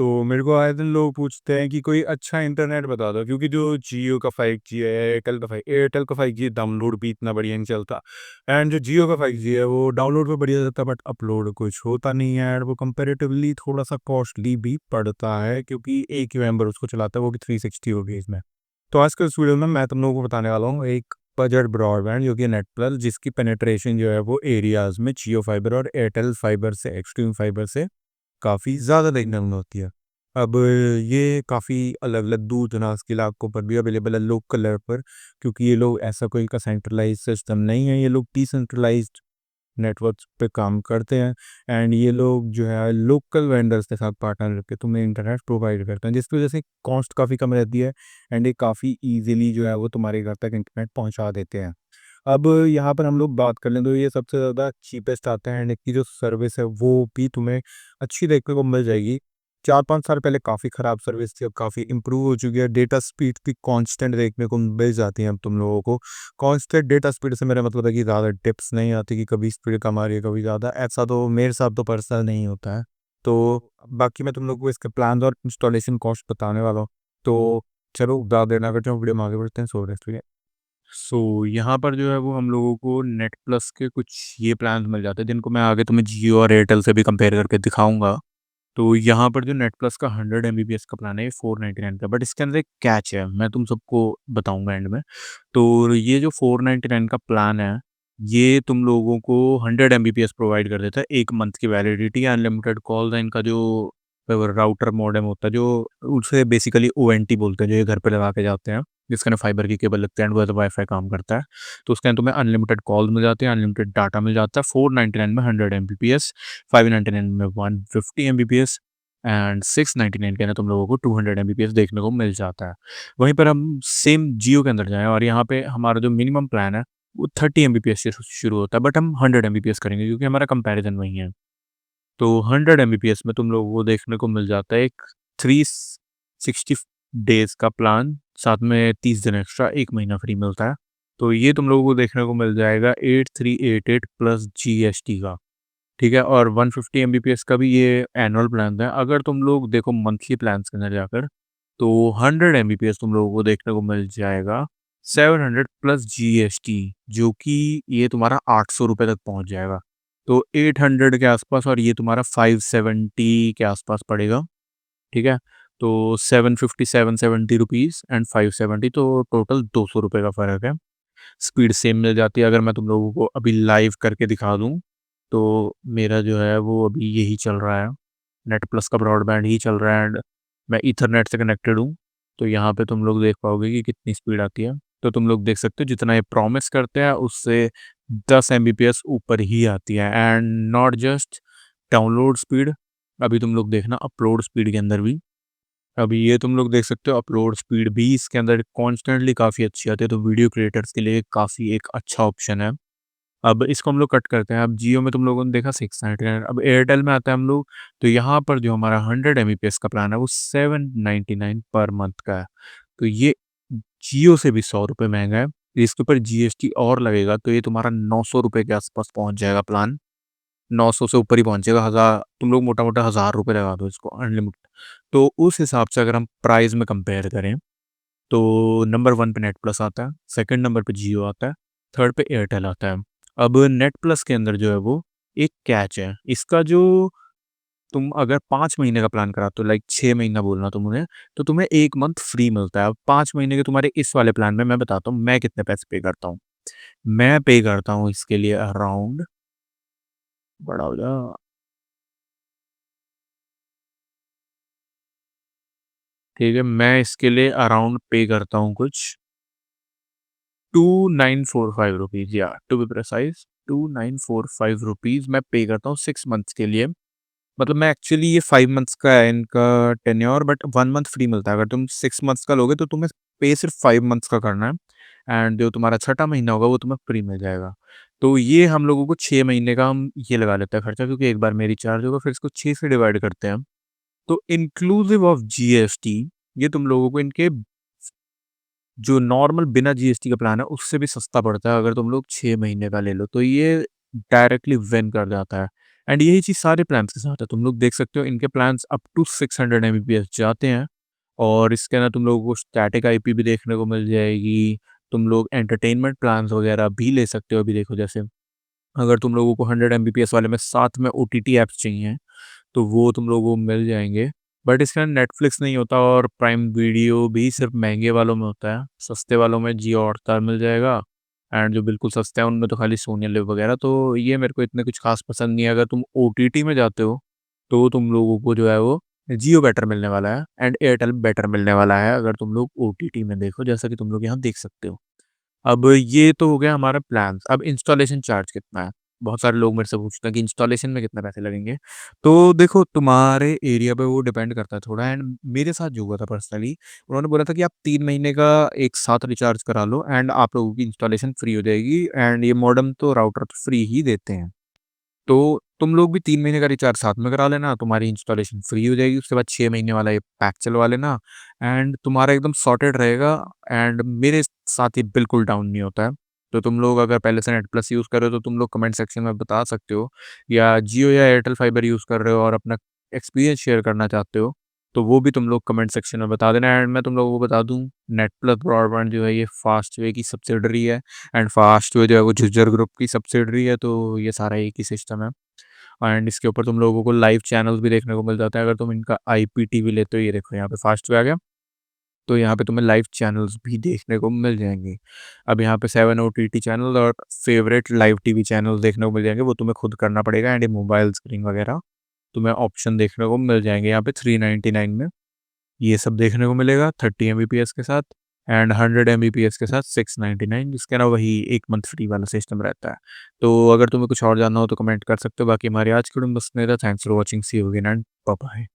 तो मेरे को आए दिन लोग पूछते हैं कि कोई अच्छा इंटरनेट बता दो, क्योंकि जो जियो का 5G है, एयरटेल का 5G डाउनलोड भी इतना बढ़िया नहीं चलता। एंड जो जियो का 5G है वो डाउनलोड पे बढ़िया चलता है, बट अपलोड कुछ होता नहीं है। एंड वो कंपेरेटिवली थोड़ा सा कॉस्टली भी पड़ता है, क्योंकि एक ही मेंबर उसको चलाता है, वो भी 360 रुपीज़ में। तो आज के इस वीडियो में मैं तुम लोगों को बताने वाला हूँ एक बजट ब्रॉडबैंड जो कि नेट प्लस, जिसकी पेनिट्रेशन जो है वो एरियाज़ में जियो फाइबर और एयरटेल फाइबर से, एक्सट्रीम फाइबर से काफ़ी ज़्यादा देखने को मिलती है। अब ये काफ़ी अलग-अलग दूर-दराज़ के इलाकों पर भी अवेलेबल है, लोकल लेवल पर, क्योंकि ये लोग ऐसा कोई इनका सेंट्रलाइज़्ड सिस्टम नहीं है, ये लोग डिसेंट्रलाइज़्ड नेटवर्क्स पे काम करते हैं। एंड ये लोग जो है लोकल वेंडर्स के साथ पार्टनर करके तुम्हें इंटरनेट प्रोवाइड करते हैं, जिसकी वजह से कॉस्ट काफ़ी कम रहती है। एंड ये काफ़ी ईज़िली जो है वो तुम्हारे घर तक इंटरनेट पहुँचा देते हैं। अब यहाँ पर हम लोग बात कर लें तो ये सबसे ज़्यादा चीपेस्ट आता है, एंड इसकी जो सर्विस है वो भी तुम्हें अच्छी देखने को मिल जाएगी। 4-5 साल पहले काफ़ी ख़राब सर्विस थी, अब काफ़ी इम्प्रूव हो चुकी है। डेटा स्पीड भी कांस्टेंट देखने को मिल जाती है अब तुम लोगों को। कांस्टेंट डेटा स्पीड से मेरा मतलब है कि ज़्यादा डिप्स नहीं आती, कि कभी स्पीड कम आ रही है कभी ज़्यादा। ऐसा तो मेरे साथ तो पर्सनल नहीं होता है। तो बाकी मैं तुम लोग को इसके प्लान्स और इंस्टॉलेशन कॉस्ट बताने वाला हूँ। तो चलो ज़्यादा देर ना करते हैं, वीडियो में आगे बढ़ते हैं। यहाँ पर जो है वो हम लोगों को नेट प्लस के कुछ ये प्लान्स मिल जाते हैं, जिनको मैं आगे तुम्हें जियो और एयरटेल से भी कंपेयर करके दिखाऊंगा। तो यहाँ पर जो नेट प्लस का 100 MBPS का प्लान है ये 499 का, बट इसके अंदर एक कैच है, मैं तुम सबको बताऊंगा एंड में। तो ये जो 499 का प्लान है, ये तुम लोगों को 100 MBPS प्रोवाइड कर देता है, 1 मंथ की वैलिडिटी, अनलिमिटेड कॉल्स है। इनका जो राउटर मॉडेम होता है, जो उसे बेसिकली ONT बोलते हैं, जो ये घर पे लगा के जाते हैं, जिसके अंदर फाइबर की केबल लगते हैं एंड वो वाईफाई काम करता है। तो उसके अंदर तुम्हें अनलिमिटेड कॉल मिल जाते हैं, अनलिमिटेड डाटा मिल जाता है। 499 में 100 MBPS, 599 में 150 MBPS एंड 699 के अंदर तुम लोगों को 200 MBPS देखने को मिल जाता है। वहीं पर हम सेम जियो के अंदर जाएँ और यहाँ पे हमारा जो मिनिमम प्लान है वो 30 MBPS से शुरू होता है, बट हम 100 MBPS करेंगे क्योंकि हमारा कंपैरिजन वही है। तो 100 MBPS में तुम लोगों को देखने को मिल जाता है एक 360 डेज़ का प्लान, साथ में 30 दिन एक्स्ट्रा, 1 महीना फ्री मिलता है। तो ये तुम लोगों को देखने को मिल जाएगा 8388 प्लस जीएसटी का, ठीक है? और 150 एमबीपीएस का भी ये एनुअल प्लान है। अगर तुम लोग देखो मंथली प्लान्स के अंदर जाकर, तो 100 एमबीपीएस तुम लोगों को देखने को मिल जाएगा 700 प्लस जीएसटी, जो कि ये तुम्हारा ₹800 तक पहुँच जाएगा। तो 800 के आसपास, और ये तुम्हारा 570 के आसपास पड़ेगा, ठीक है? तो 750 770 रुपीज़ एंड 570, तो टोटल ₹200 का फ़र्क है। स्पीड सेम मिल जाती है। अगर मैं तुम लोगों को अभी लाइव करके दिखा दूँ, तो मेरा जो है वो अभी यही चल रहा है, नेट प्लस का ब्रॉडबैंड ही चल रहा है एंड मैं ईथरनेट से कनेक्टेड हूँ। तो यहाँ पे तुम लोग देख पाओगे कि कितनी स्पीड आती है। तो तुम लोग देख सकते हो जितना ये प्रॉमिस करते हैं उससे 10 एमबीपीएस ऊपर ही आती है। And not just download speed, अभी तुम लोग देखना अपलोड स्पीड के अंदर भी, अभी ये तुम लोग देख सकते हो अपलोड स्पीड भी इसके अंदर कॉन्स्टेंटली काफ़ी अच्छी आती है। तो वीडियो क्रिएटर्स के लिए काफ़ी एक अच्छा ऑप्शन है। अब इसको हम लोग कट करते हैं। अब जियो में तुम लोगों ने देखा 699, अब एयरटेल में आता है हम लोग। तो यहाँ पर जो हमारा 100 एमबीपीएस का प्लान है वो 799 पर मंथ का है। तो ये जियो से भी ₹100 महंगा है। इसके ऊपर जीएसटी और लगेगा तो ये तुम्हारा ₹900 के आसपास पहुँच जाएगा प्लान। 900 से ऊपर ही पहुँचेगा, 1000 तुम लोग मोटा-मोटा ₹1000 लगा दो इसको अनलिमिटेड। तो उस हिसाब से अगर हम प्राइस में कंपेयर करें, तो नंबर 1 पे नेट प्लस आता है, सेकंड नंबर पे जियो आता है, थर्ड पे एयरटेल आता है। अब नेट प्लस के अंदर जो है वो एक कैच है। इसका जो तुम अगर 5 महीने का प्लान कराते हो, लाइक 6 महीना बोलना तुम उन्हें, तो तुम्हें 1 मंथ फ्री मिलता है। अब 5 महीने के तुम्हारे इस वाले प्लान में मैं बताता हूँ मैं कितने पैसे पे करता हूँ। मैं पे करता हूँ इसके लिए अराउंड, बड़ा हो जा, ठीक है, मैं इसके लिए अराउंड पे करता हूँ कुछ 2945 रुपीज़, या टू बी प्रिसाइज़ 2945 रुपीज़ मैं पे करता हूँ 6 मंथ्स के लिए। मतलब मैं एक्चुअली ये 5 मंथ्स का है इनका टेन्योर, बट 1 मंथ फ्री मिलता है। अगर तुम 6 मंथ्स का लोगे तो तुम्हें पे सिर्फ़ 5 मंथ्स का करना है एंड जो तुम्हारा छठा महीना होगा वो तुम्हें फ्री मिल जाएगा। तो ये हम लोगों को 6 महीने का हम ये लगा लेते हैं खर्चा, क्योंकि एक बार में रिचार्ज होगा, फिर इसको 6 से डिवाइड करते हैं हम। तो इंक्लूसिव ऑफ जीएसटी ये तुम लोगों को इनके जो नॉर्मल बिना जीएसटी का प्लान है उससे भी सस्ता पड़ता है। अगर तुम लोग 6 महीने का ले लो तो ये डायरेक्टली विन कर जाता है। एंड यही चीज़ सारे प्लान्स के साथ है। तुम लोग देख सकते हो इनके प्लान्स अप टू 600 एमबीपीएस जाते हैं और इसके अंदर तुम लोगों को स्टैटिक आईपी भी देखने को मिल जाएगी। तुम लोग एंटरटेनमेंट प्लान्स वगैरह भी ले सकते हो। अभी देखो जैसे अगर तुम लोगों को 100 एमबीपीएस वाले में साथ में ओटीटी ऐप्स चाहिए, तो वो तुम लोगों को मिल जाएँगे। बट इसके अंदर नेटफ्लिक्स नहीं होता और प्राइम वीडियो भी सिर्फ़ महँगे वालों में होता है। सस्ते वालों में जियो हॉटस्टार मिल जाएगा एंड जो बिल्कुल सस्ते हैं उनमें तो खाली सोनी लिव वगैरह, तो ये मेरे को इतने कुछ ख़ास पसंद नहीं है। अगर तुम ओटीटी में जाते हो, तो तुम लोगों को जो है वो जियो बेटर मिलने वाला है एंड एयरटेल बेटर मिलने वाला है अगर तुम लोग ओटीटी में देखो, जैसा कि तुम लोग यहाँ देख सकते हो। अब ये तो हो गया हमारा प्लान्स। अब इंस्टॉलेशन चार्ज कितना है? बहुत सारे लोग मेरे से पूछते हैं कि इंस्टॉलेशन में कितने पैसे लगेंगे? तो देखो तुम्हारे एरिया पे वो डिपेंड करता है थोड़ा एंड मेरे साथ जो हुआ था पर्सनली, उन्होंने बोला था कि आप 3 महीने का एक साथ रिचार्ज करा लो एंड आप लोगों की इंस्टॉलेशन फ्री हो जाएगी एंड ये मॉडेम तो राउटर तो फ्री ही देते हैं। तो तुम लोग भी 3 महीने का रिचार्ज साथ में करा लेना, तुम्हारी इंस्टॉलेशन फ्री हो जाएगी, उसके बाद 6 महीने वाला ये पैक चलवा लेना एंड तुम्हारा एकदम सॉर्टेड रहेगा एंड मेरे साथ ये बिल्कुल डाउन नहीं होता है। तो तुम लोग अगर पहले से नेट प्लस यूज़ कर रहे हो तो तुम लोग कमेंट सेक्शन में बता सकते हो या जियो या एयरटेल फाइबर यूज़ कर रहे हो और अपना एक्सपीरियंस शेयर करना चाहते हो, तो वो भी तुम लोग कमेंट सेक्शन में बता देना एंड मैं तुम लोगों को बता दूँ, नेट प्लस ब्रॉडबैंड जो है ये फास्टवे की सब्सिडियरी है एंड फास्टवे जो है वो झज्जर ग्रुप की सब्सिडियरी है, तो ये सारा एक ही सिस्टम है। एंड इसके ऊपर तुम लोगों को लाइव चैनल्स भी देखने को मिल जाते हैं अगर तुम इनका आईपीटीवी लेते हो। ये देखो यहाँ पे फास्ट वे आ गया, तो यहाँ पे तुम्हें लाइव चैनल्स भी देखने को मिल जाएंगे। अब यहाँ पे 7 ओटीटी चैनल और फेवरेट लाइव टीवी चैनल देखने को मिल जाएंगे, वो तुम्हें खुद करना पड़ेगा एंड ये मोबाइल स्क्रीन वगैरह तुम्हें ऑप्शन देखने को मिल जाएंगे यहाँ पे 399 में। ये सब देखने को मिलेगा 30 एमबीपीएस के साथ एंड 100 एमबीपीएस के साथ 699, जिसके अलावा वही 1 मंथ फ्री वाला सिस्टम रहता है। तो अगर तुम्हें कुछ और जानना हो तो कमेंट कर सकते हो। बाकी हमारी आज की वीडियो में बस इतना ही था। Thanks for watching, see you again and bye bye.